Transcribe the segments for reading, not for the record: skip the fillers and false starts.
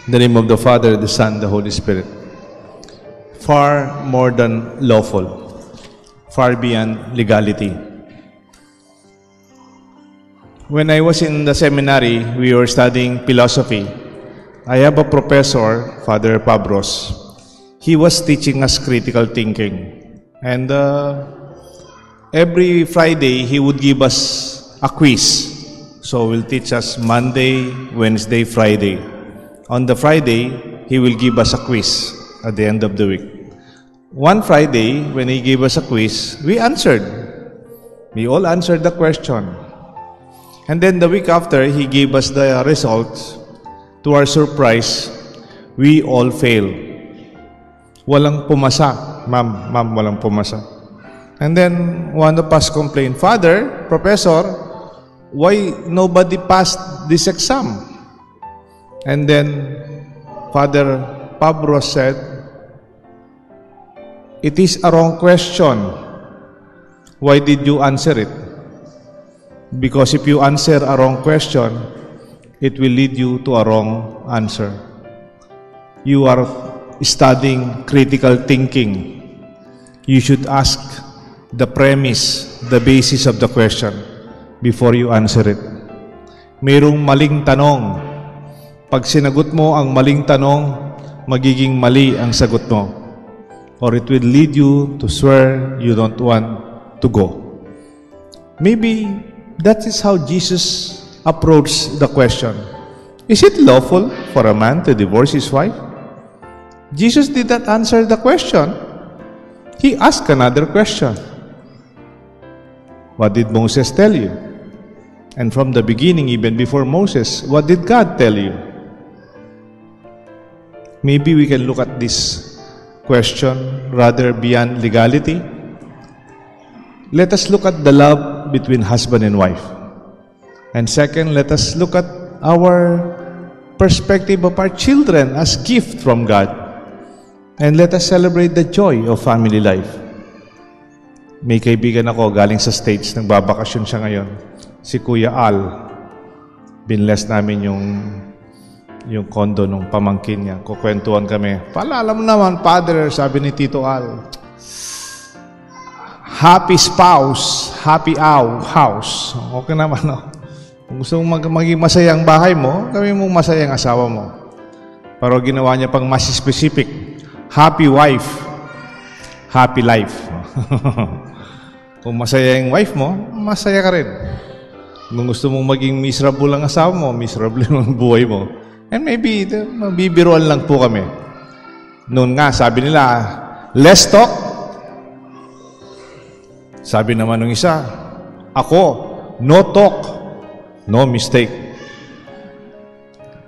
In the name of the Father, the Son, the Holy Spirit. Far more than lawful, far beyond legality. When I was in the seminary, we were studying philosophy. I have a professor, Father Pabros. He was teaching us critical thinking. And every Friday, he would give us a quiz. So he'll teach us Monday, Wednesday, Friday. On the Friday, he will give us a quiz at the end of the week. One Friday, when he gave us a quiz, we answered. We all answered the question. And then the week after, he gave us the results. To our surprise, we all failed. Walang pumasa. Ma'am, walang pumasa. And then one of us complained, Father, Professor, why nobody passed this exam? And then Father Pablo said, it is a wrong question. Why did you answer it? Because if you answer a wrong question, it will lead you to a wrong answer. You are studying critical thinking. You should ask the premise, the basis of the question before you answer it. Mayroong maling tanong. Pag sinagot mo ang maling tanong, magiging mali ang sagot mo. Or it will lead you to where you don't want to go. Maybe that is how Jesus approached the question. Is it lawful for a man to divorce his wife? Jesus did not answer the question. He asked another question. What did Moses tell you? And from the beginning, even before Moses, what did God tell you? Maybe we can look at this question rather beyond legality. Let us look at the love between husband and wife. And second, let us look at our perspective of our children as gift from God. And let us celebrate the joy of family life. May kaibigan ako galing sa States, nagbabakasyon siya ngayon. Si Kuya Al. Binless namin yung condo nung pamangkin niya. Kukwentuhan kami. Paalala mo naman, Father, sabi ni Tito Al. Happy spouse, happy house. Okay naman, no? Kung gusto mong maging masaya ang bahay mo, gawin mong masaya ang asawa mo. Pero ginawa niya pang mas specific. Happy wife, happy life. Kung masaya yung wife mo, masaya ka rin. Kung gusto mong maging miserable ang asawa mo, miserable ang buhay mo. And maybe, mabibiruan lang po kami. Noon nga, sabi nila, less talk. Sabi naman ng isa, ako, no talk, no mistake.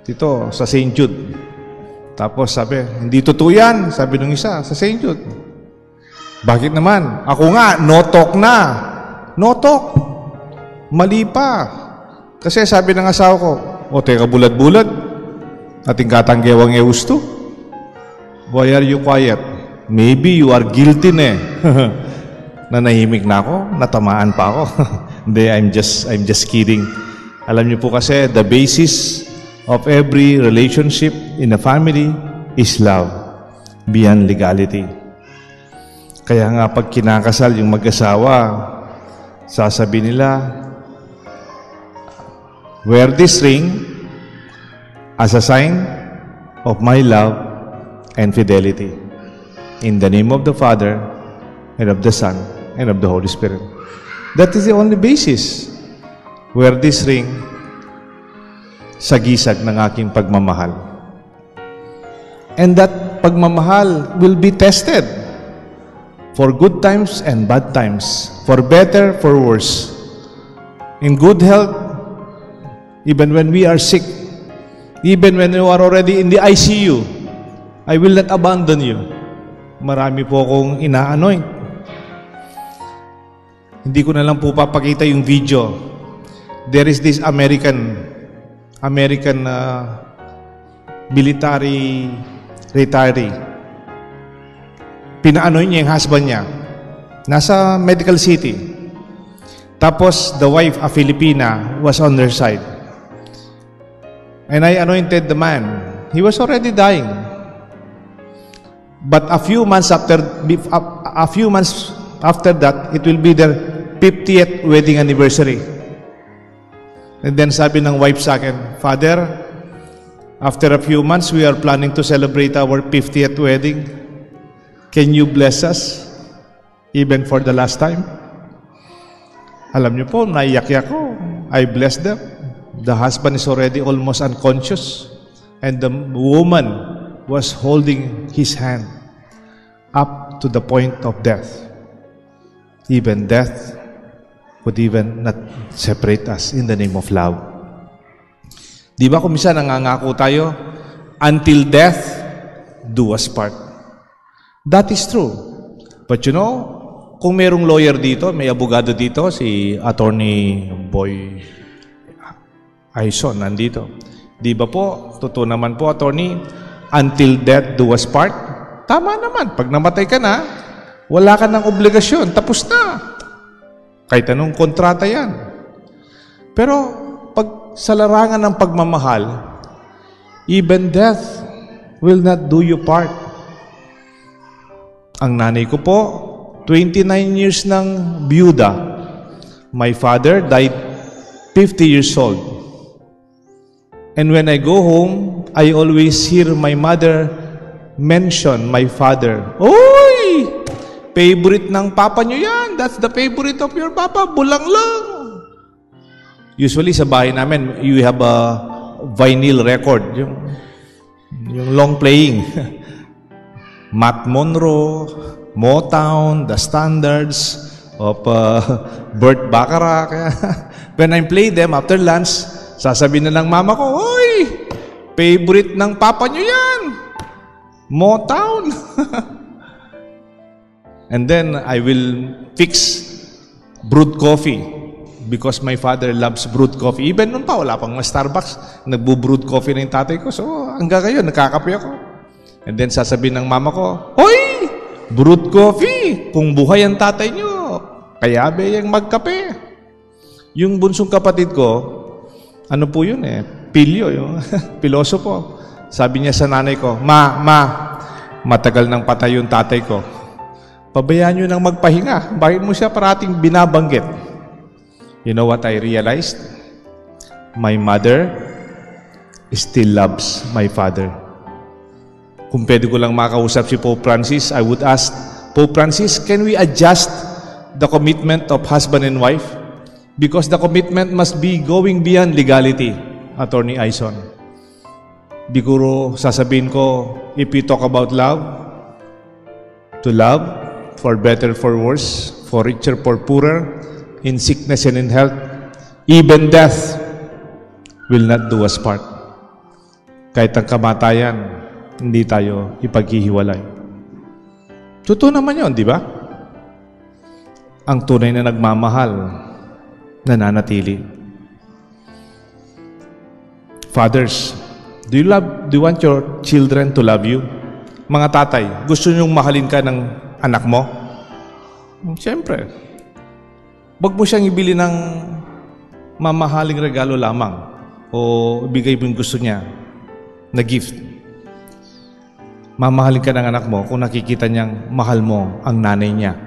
Dito, sa St. Jude. Tapos sabi, hindi totoo yan, sabi ng isa, sa St. Jude. Bakit naman? Ako nga, no talk na. No talk. Mali pa. Kasi sabi ng asawa ko, o teka bulat-bulat, ating katanggewang eusto. Why are you quiet? Maybe you are guilty na eh. Nanahimik na ako, natamaan pa ako. Hindi, I'm just kidding. Alam niyo po kasi, the basis of every relationship in a family is love, beyond legality. Kaya nga pag kinakasal yung mag-asawa, sasabi nila, wear this ring as a sign of my love and fidelity. In the name of the Father, and of the Son, and of the Holy Spirit. That is the only basis. Wear this ring sa gisag ng aking pagmamahal. And that pagmamahal will be tested for good times and bad times, for better, for worse. In good health, even when we are sick, even when you are already in the ICU, I will not abandon you. Marami po akong ina-anoint. Hindi ko na lang po papakita yung video. There is this American military retiree. Pinaanoy niya yung husband niya. Nasa medical city. Tapos the wife, a Filipina, was on their side. And I anointed the man. He was already dying. But a few months after that, it will be their 50th wedding anniversary. And then sabi ng wife sa akin, Father, after a few months, we are planning to celebrate our 50th wedding. Can you bless us? Even for the last time? Alam niyo po, naiyak-yak ko. I blessed them. The husband is already almost unconscious. And the woman was holding his hand up to the point of death. Even death would even not separate us in the name of love. Di ba kung minsan nangangako tayo, until death do us part. That is true. But you know, kung merong lawyer dito, may abogado dito, si Attorney Boy Aison nandito. Di ba po, totoo naman po, Attorney, until death do us part? Tama naman, pag namatay ka na, wala ka ng obligasyon, tapos na. Kahit anong kontrata yan. Pero, pag sa larangan ng pagmamahal, even death will not do you part. Ang nanay ko po, 29 years ng byuda. My father died 50 years old. And when I go home, I always hear my mother mention my father. Oy! Favorite ng papa nyo yan. That's the favorite of your papa. Bulang lang. Usually sa bahay namin, you have a vinyl record. Yung long playing. Matt Monroe, Motown, The Standards of Burt Bacharach. When I play them after lunch, sasabihin na ng mama ko, Hoy! Favorite ng papa nyo yan! Motown! And then, I will fix brewed coffee because my father loves brewed coffee. Even noon pa, wala pang Starbucks. Nagbo-brewed coffee na yung tatay ko. So, hanggang ngayon, nakakape ako. And then, sasabihin ng mama ko, Hoy! Brewed coffee! Kung buhay ang tatay nyo, kaya ba yung magkape? Yung bunsong kapatid ko, ano po yun Pilyo, yung pilosopo. Sabi niya sa nanay ko, matagal nang patay yung tatay ko. Pabayaan nyo nang magpahinga. Bakit mo siya parating binabanggit? You know what I realized? My mother still loves my father. Kung pwede ko lang makausap si Pope Francis, I would ask, Pope Francis, can we adjust the commitment of husband and wife? Because the commitment must be going beyond legality, Attorney Aison. Biguro sasabihin ko, if we talk about love, to love, for better, for worse, for richer, for poorer, in sickness and in health, even death will not do us part. Kahit ang kamatayan, hindi tayo ipaghihiwalay. Totoo naman yun, di ba? Ang tunay na nagmamahal, nananatili. Fathers, do you want your children to love you? Mga tatay, gusto niyong mahalin ka ng anak mo? Siyempre. Wag mo siyang ibili ng mamahaling regalo lamang o ibigay mo yung gusto niya na gift. Mamahalin ka ng anak mo kung nakikita niyang mahal mo ang nanay niya.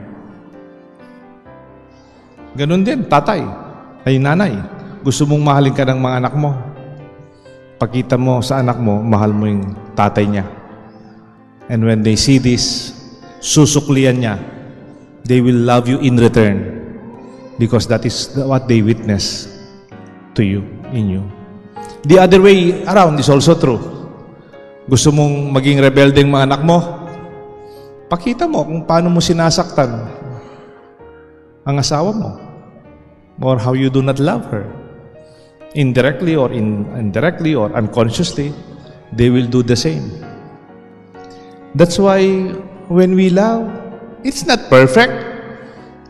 Ganon din, tatay ay nanay. Gusto mong mahalin ka ng mga anak mo. Pakita mo sa anak mo, mahal mo yung tatay niya. And when they see this, susuklian niya. They will love you in return. Because that is what they witness to you, in you. The other way around is also true. Gusto mong maging rebeldeng mga anak mo? Pakita mo kung paano mo sinasaktan ang asawa mo. Or how you do not love her. Indirectly or indirectly or unconsciously, they will do the same. That's why when we love, it's not perfect.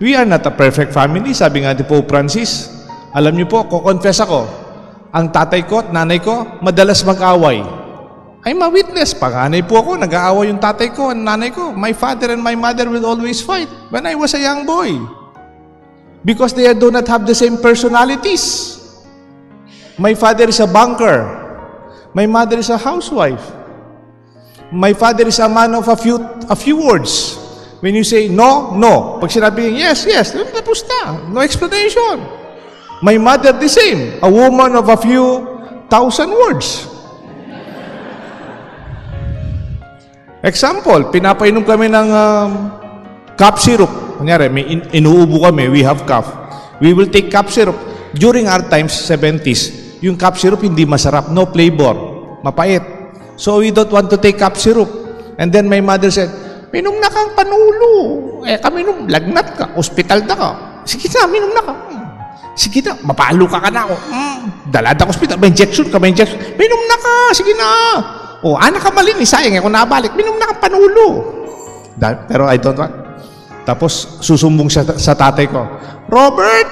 We are not a perfect family. Sabi nga ni Pope Francis, alam niyo po, kukonfess ako, ang tatay ko at nanay ko, madalas mag-away. I'm a witness. Panganay po ako, nag-aaway yung tatay ko at nanay ko. My father and my mother will always fight when I was a young boy. Because they do not have the same personalities. My father is a banker. My mother is a housewife. My father is a man of a few words. When you say no, no. Pag sinabi yes, yes, tapos na. No explanation. My mother the same. A woman of a few thousand words. Example, pinapainom kami ng cough syrup. Kunyari, may inuubo kami, we have cough. We will take cough syrup. During our times, 70s, yung cough syrup hindi masarap, no flavor, mapait. So we don't want to take cough syrup. And then my mother said, minom na kang panulo. Kami nung lagnat ka, ospital na ka. Sige na, minom na ka. Sige na, mapalo ka na ako. Dalada ka ospital, may injection ka, may injection. Minom na ka, sige na. Anak ka malinis, sayang ako nabalik. Minom na kang panulo. Pero I don't want. Tapos susumbong siya sa tatay ko, Robert,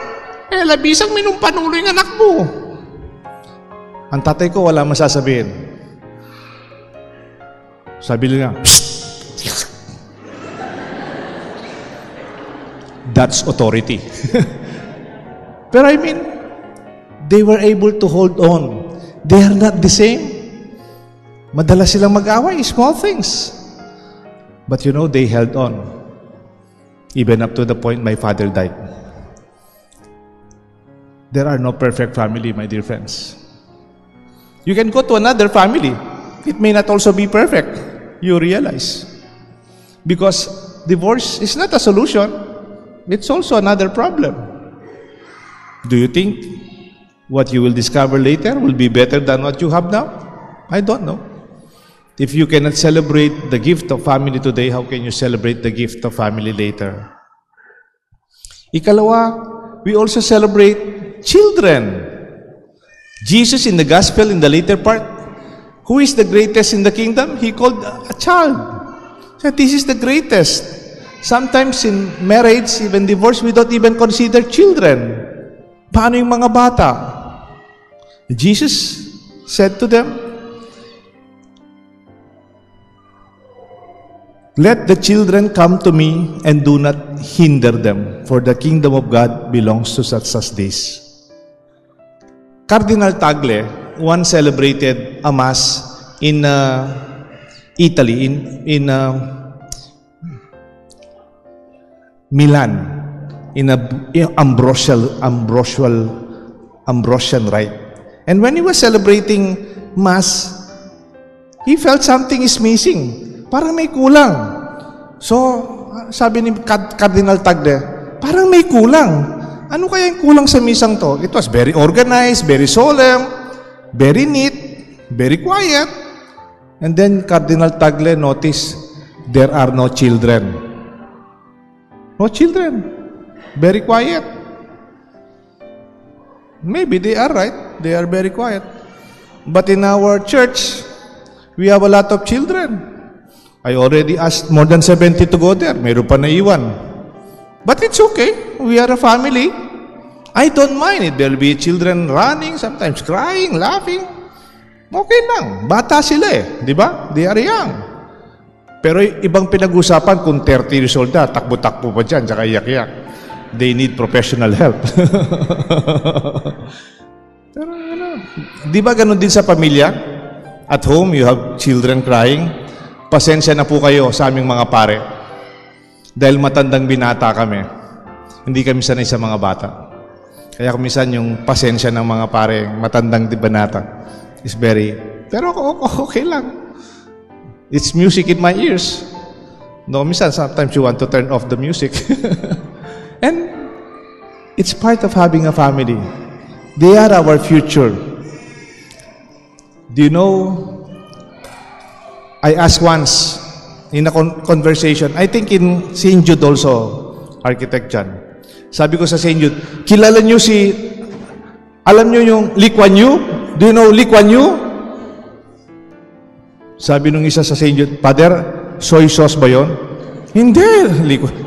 labisang minom panulo yung anak mo. Ang tatay ko wala masasabihin. Sabi niya, that's authority. Pero I mean, they were able to hold on. They are not the same. Madalas silang mag-away, small things. But you know, they held on. Even up to the point my father died. There are no perfect family, my dear friends. You can go to another family. It may not also be perfect. You realize. Because divorce is not a solution. It's also another problem. Do you think what you will discover later will be better than what you have now? I don't know. If you cannot celebrate the gift of family today, how can you celebrate the gift of family later? Ikalawa, we also celebrate children. Jesus in the gospel, in the later part, who is the greatest in the kingdom? He called a child. So this is the greatest. Sometimes in marriage, even divorce, we don't even consider children. Paano yung mga bata? Jesus said to them, let the children come to me and do not hinder them, for the kingdom of God belongs to such as this. Cardinal Tagle once celebrated a mass in Italy, in Milan, in a Ambrosian rite. And when he was celebrating mass, he felt something is missing. Parang may kulang. So, sabi ni Cardinal Tagle, parang may kulang. Ano kaya yung kulang sa misang to? It was very organized, very solemn, very neat, very quiet. And then Cardinal Tagle noticed there are no children. No children. Very quiet. Maybe they are right. They are very quiet. But in our church, we have a lot of children. I already asked more than 70 to go there. Meron pa naiwan. But it's okay. We are a family. I don't mind it. There will be children running, sometimes crying, laughing. Okay lang. Bata sila eh. Di ba? They are young. Pero ibang pinag-usapan kung 30 years old na, takbo-takbo pa dyan, tsaka iyak-iyak. They need professional help. Pero di ba ganun din sa pamilya? At home, you have children crying. Pasensya na po kayo sa aming mga pare. Dahil matandang binata kami. Hindi kami sanay sa mga bata. Kaya kumisan yung pasensya ng mga pare, matandang binata, is very, pero okay lang. It's music in my ears. No, minsan, sometimes you want to turn off the music. And it's part of having a family. They are our future. Do you know, I asked once in a conversation, I think in St. Jude also, architect John. Sabi ko sa St. Jude, kilala nyo alam nyo yung Lee Kuan Yew? Do you know Lee Kuan Yew? Sabi nung isa sa St. Jude, Father, soy sauce ba yun? Hindi,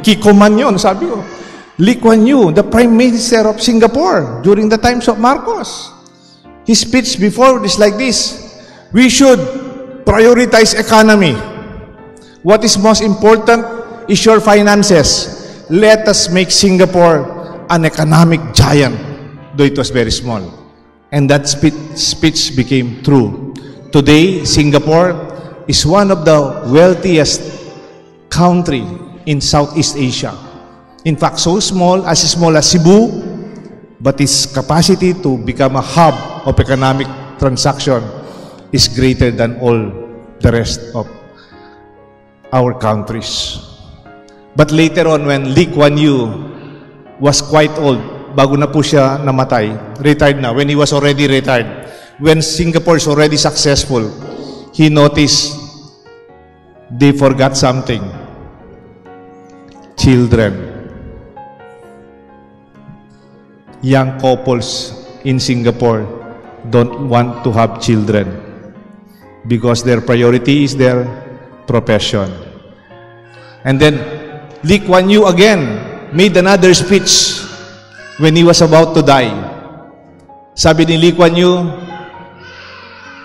Kikoman yun, sabi ko. Lee Kuan Yew, the Prime Minister of Singapore during the times of Marcos. His speech before is like this, we should prioritize economy. What is most important is your finances. Let us make Singapore an economic giant, though it was very small. And that speech became true. Today, Singapore is one of the wealthiest country in Southeast Asia. In fact, so small as Cebu, but its capacity to become a hub of economic transaction is greater than all the rest of our countries. But later on, when Lee Kuan Yew was quite old, bago na po siya namatay, retired na, when he was already retired, when Singapore is already successful, he noticed they forgot something. Children. Young couples in Singapore don't want to have children because their priority is their profession. And then Lee Kuan Yew again made another speech when he was about to die. Sabi ni Lee Kuan Yew,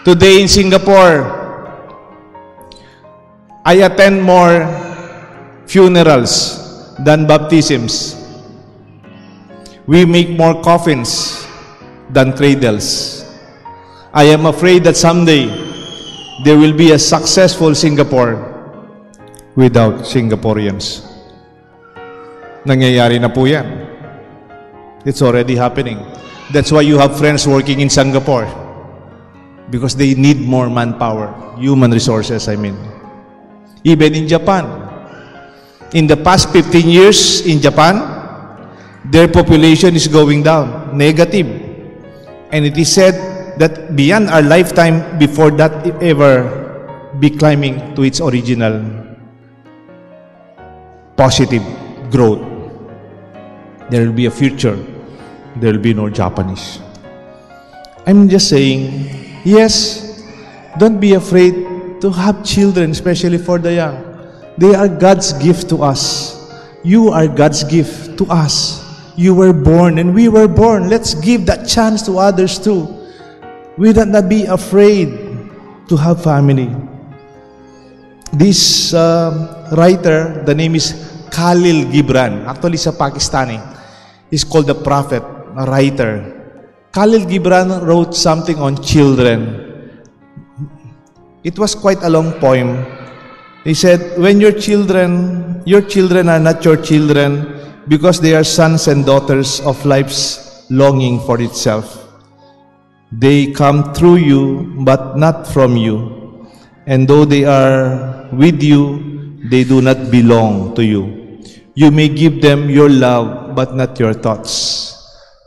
today in Singapore, I attend more funerals than baptisms. We make more coffins than cradles. I am afraid that someday there will be a successful Singapore without Singaporeans. Nangyayari na po yan. It's already happening. That's why you have friends working in Singapore. Because they need more manpower, human resources, I mean. Even in Japan. In the past 15 years in Japan, their population is going down, negative. And it is said that beyond our lifetime, before that ever be climbing to its original positive growth, there will be a future. There will be no Japanese. I'm just saying, yes, don't be afraid to have children, especially for the young. They are God's gift to us. You are God's gift to us. You were born and we were born. Let's give that chance to others too. We don't not be afraid to have family. This writer, the name is Khalil Gibran. Actually, sa Pakistani. He's called the prophet, a writer. Khalil Gibran wrote something on children. It was quite a long poem. He said, when your children are not your children, because they are sons and daughters of life's longing for itself. They come through you, but not from you. And though they are with you, they do not belong to you. You may give them your love, but not your thoughts,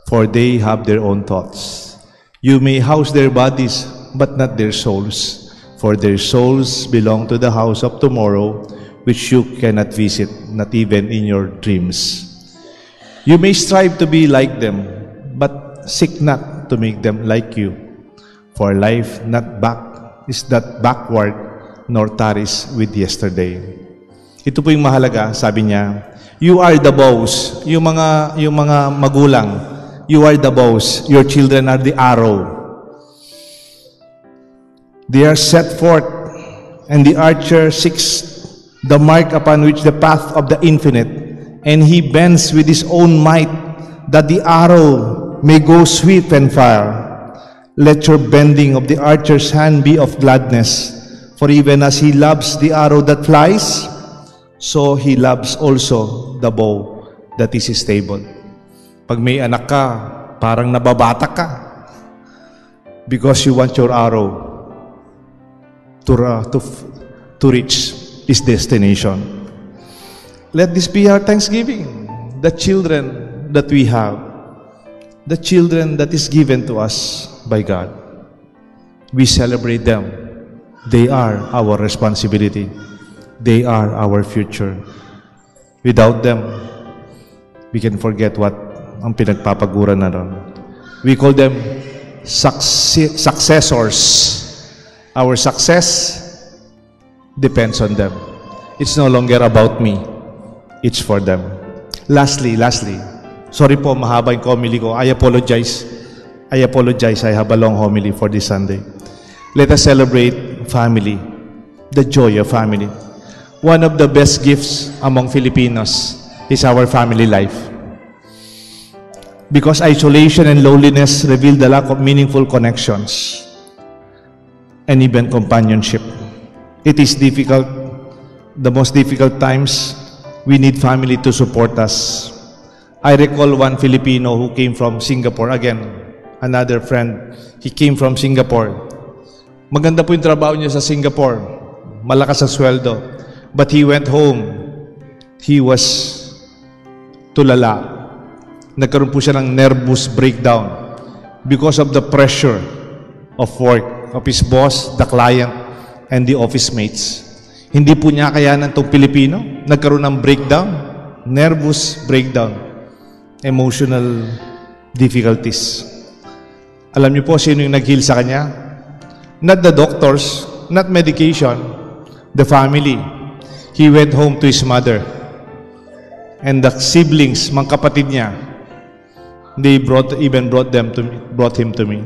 for they have their own thoughts. You may house their bodies, but not their souls, for their souls belong to the house of tomorrow, which you cannot visit, not even in your dreams. You may strive to be like them, but seek not to make them like you. For life is not backward, nor tarries with yesterday. Ito po yung mahalaga, sabi niya, you are the bows. Yung mga magulang, you are the bows. Your children are the arrow. They are set forth, and the archer seeks the mark upon which the path of the infinite, and he bends with his own might, that the arrow may go swift and far. Let your bending of the archer's hand be of gladness, for even as he loves the arrow that flies, so he loves also the bow that is stable. Pag may anak ka, parang nababatak ka, because you want your arrow to reach its destination. Let this be our thanksgiving. The children that we have, the children that is given to us by God, we celebrate them. They are our responsibility. They are our future. Without them, we can forget what ang pinagpapaguran na ron. We call them successors. Our success depends on them. It's no longer about me. It's for them. Lastly, sorry po, mahaba yung homily ko. I apologize. I have a long homily for this Sunday. Let us celebrate family, the joy of family. One of the best gifts among Filipinos is our family life. Because isolation and loneliness reveal the lack of meaningful connections. and even companionship. It is difficult, the most difficult times, we need family to support us. I recall one Filipino who came from Singapore, again, another friend, he came from Singapore. Maganda po yung trabaho niya sa Singapore, malakas ang sweldo, but he went home, he was tulala. Nagkaroon po siya ng nervous breakdown because of the pressure of work, of his boss, the client, and the office mates. Hindi po niya kayanan itong Pilipino. Nagkaroon ng breakdown, nervous breakdown, emotional difficulties. Alam niyo po sino yung nag-heal sa kanya? Not the doctors, not medication, the family. He went home to his mother. And the siblings, mga kapatid niya, they brought him to me.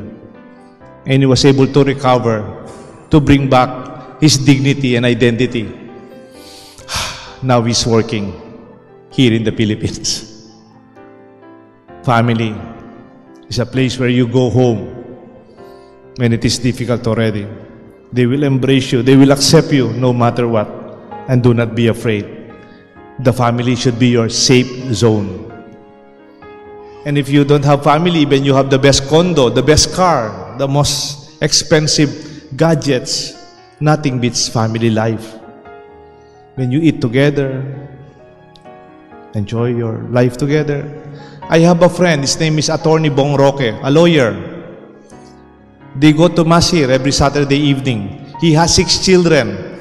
And he was able to recover, to bring back his dignity and identity. Now he's working here in the Philippines. Family is a place where you go home when it is difficult already. They will embrace you. They will accept you no matter what. And do not be afraid. The family should be your safe zone. And if you don't have family, even you have the best condo, the best car, the most expensive gadgets, nothing beats family life. When you eat together, enjoy your life together. I have a friend, his name is Attorney Bong Roque, a lawyer. They go to Mass here every Saturday evening. He has 6 children.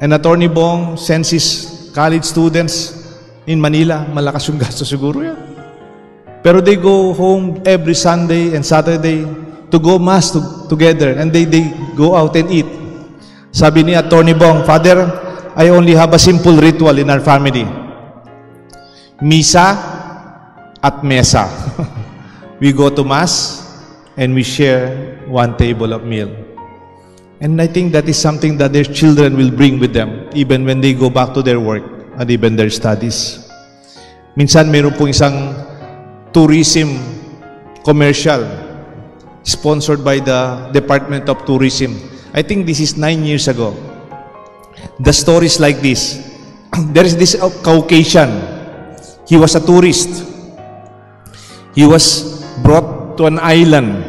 And Attorney Bong sends his college students in Manila. Malakas yung gasto siguro yan. Pero they go home every Sunday and Saturday to go Mass together. And they go out and eat. Sabi ni Attorney Bong, Father, I only have a simple ritual in our family. Misa at mesa. We go to Mass and we share one table of meal. And I think that is something that their children will bring with them even when they go back to their work and even their studies. Minsan mayroon pong isang tourism commercial sponsored by the Department of Tourism. I think this is 9 years ago. The story is like this. There is this Caucasian. He was a tourist. He was brought to an island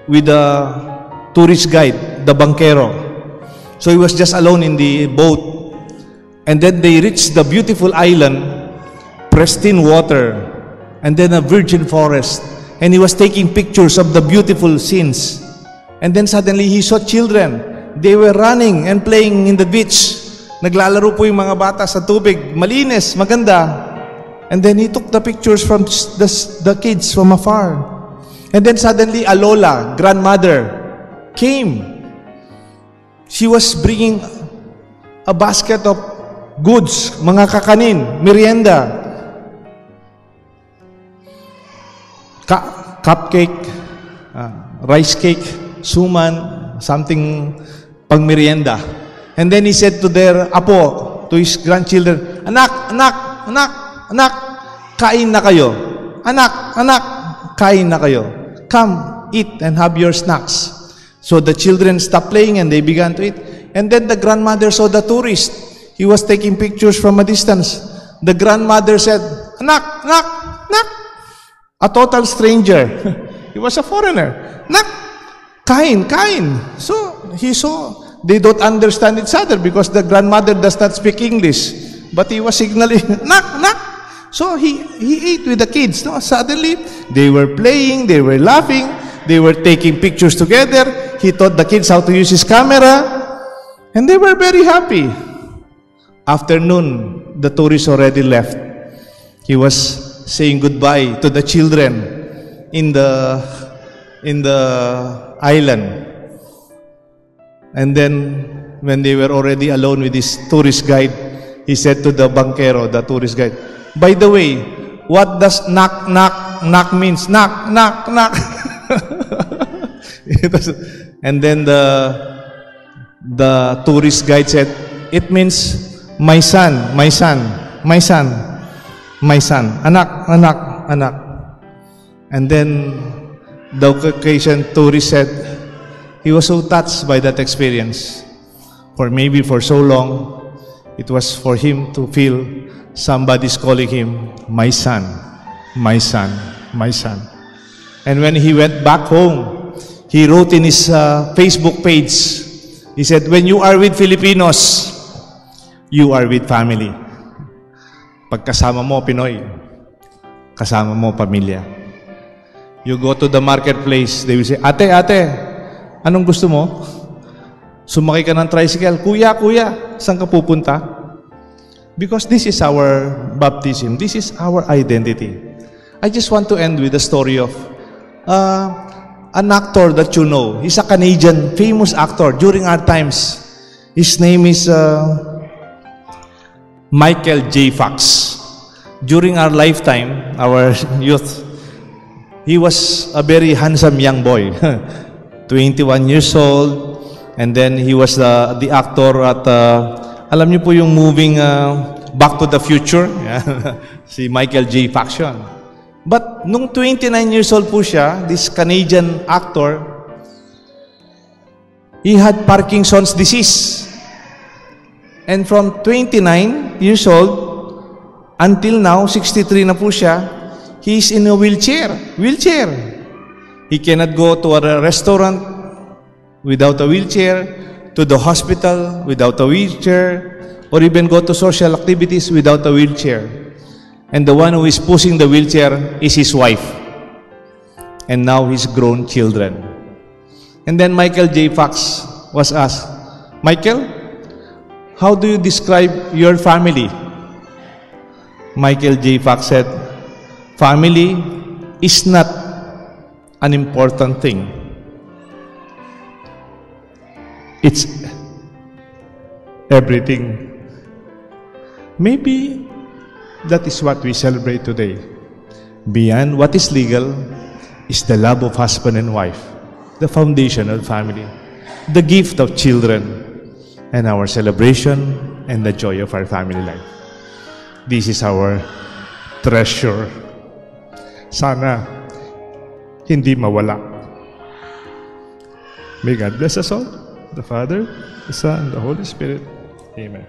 with a tourist guide, the banquero. So he was just alone in the boat. And then they reached the beautiful island, pristine water, and then a virgin forest. And he was taking pictures of the beautiful scenes. And then suddenly he saw children. They were running and playing in the beach. Naglalaro po yung mga bata sa tubig. Malinis, maganda. And then he took the pictures from the kids from afar. And then suddenly a lola, grandmother, came. She was bringing a basket of goods, mga kakanin, merienda, cupcake, rice cake, suman, something pang merienda. And then he said to their apo, to his grandchildren, anak, kain na kayo. Anak, kain na kayo. Come, eat and have your snacks. So the children stopped playing and they began to eat. And then the grandmother saw the tourist. He was taking pictures from a distance. The grandmother said, anak. A total stranger. He was a foreigner. Anak, kain. So he saw, they don't understand each other because the grandmother does not speak English. But he was signaling, anak. So he ate with the kids. No? Suddenly, they were playing, they were laughing, they were taking pictures together. He taught the kids how to use his camera, and they were very happy. Afternoon, the tourist already left. He was saying goodbye to the children in the island. And then, when they were already alone with this tourist guide, he said to the banquero, the tourist guide, by the way, what does knock means? Knock. And then the tourist guide said, it means my son. Anak. And then the Caucasian tourist said, he was so touched by that experience. For maybe for so long, it was for him to feel somebody's calling him, my son, my son, my son. And when he went back home, he wrote in his Facebook page, he said, when you are with Filipinos, you are with family. Pagkasama mo, Pinoy, kasama mo, pamilya. You go to the marketplace, they will say, ate, anong gusto mo? Sumakay ka ng tricycle, kuya, saan ka pupunta? Because this is our baptism, this is our identity. I just want to end with the story of an actor that you know. He's a Canadian, famous actor during our times. His name is Michael J. Fox. During our lifetime, our youth, he was a very handsome young boy, 21 years old, and then he was the actor at, alam niyo po yung moving Back to the Future, si Michael J. Fox yun. But nung 29 years old po siya, this Canadian actor, he had Parkinson's disease. And from 29 years old until now, 63 na po siya, he's in a wheelchair. He cannot go to a restaurant without a wheelchair, to the hospital without a wheelchair, or even go to social activities without a wheelchair. And the one who is pushing the wheelchair is his wife. And now his grown children. And then Michael J. Fox was asked, Michael, how do you describe your family? Michael J. Fox said, family is not an important thing. It's everything. Maybe that is what we celebrate today. Beyond what is legal is the love of husband and wife, the foundation of family, the gift of children, and our celebration and the joy of our family life. This is our treasure. Sana hindi mawala. May God bless us all, the Father, the Son, and the Holy Spirit. Amen.